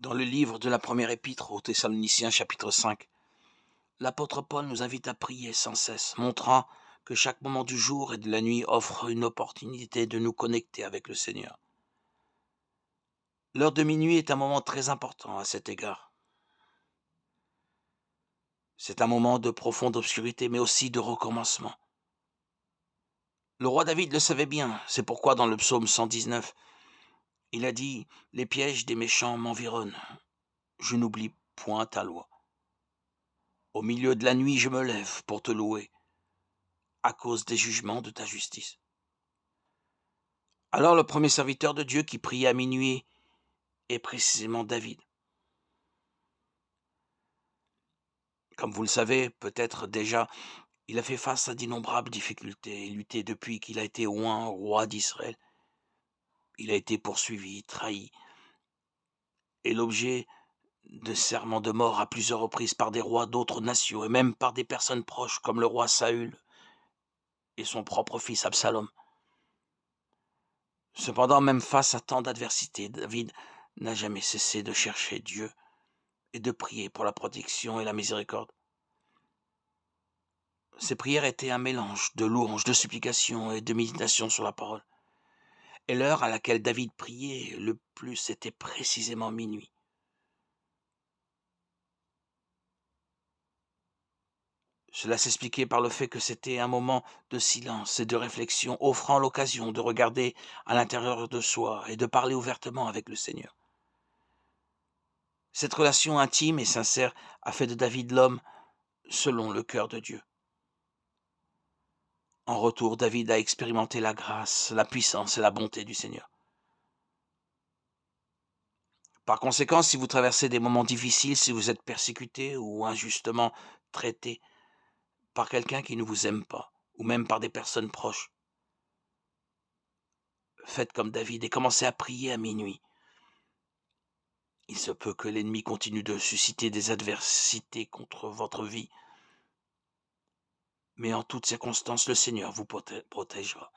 Dans le livre de la première épître aux Thessaloniciens, chapitre 5, l'apôtre Paul nous invite à prier sans cesse, montrant que chaque moment du jour et de la nuit offre une opportunité de nous connecter avec le Seigneur. L'heure de minuit est un moment très important à cet égard. C'est un moment de profonde obscurité, mais aussi de recommencement. Le roi David le savait bien, c'est pourquoi dans le psaume 119, il a dit « Les pièges des méchants m'environnent, je n'oublie point ta loi. Au milieu de la nuit, je me lève pour te louer, à cause des jugements de ta justice. » Alors le premier serviteur de Dieu qui priait à minuit est précisément David. Comme vous le savez, peut-être déjà, il a fait face à d'innombrables difficultés et lutté depuis qu'il a été oint roi d'Israël. Il a été poursuivi, trahi, et l'objet de serments de mort à plusieurs reprises par des rois d'autres nations et même par des personnes proches comme le roi Saül et son propre fils Absalom. Cependant, même face à tant d'adversités, David n'a jamais cessé de chercher Dieu et de prier pour la protection et la miséricorde. Ses prières étaient un mélange de louanges, de supplications et de méditation sur la parole. Et l'heure à laquelle David priait le plus était précisément minuit. Cela s'expliquait par le fait que c'était un moment de silence et de réflexion, offrant l'occasion de regarder à l'intérieur de soi et de parler ouvertement avec le Seigneur. Cette relation intime et sincère a fait de David l'homme selon le cœur de Dieu. En retour, David a expérimenté la grâce, la puissance et la bonté du Seigneur. Par conséquent, si vous traversez des moments difficiles, si vous êtes persécuté ou injustement traité par quelqu'un qui ne vous aime pas, ou même par des personnes proches, faites comme David et commencez à prier à minuit. Il se peut que l'ennemi continue de susciter des adversités contre votre vie, mais en toutes circonstances, le Seigneur vous protégera.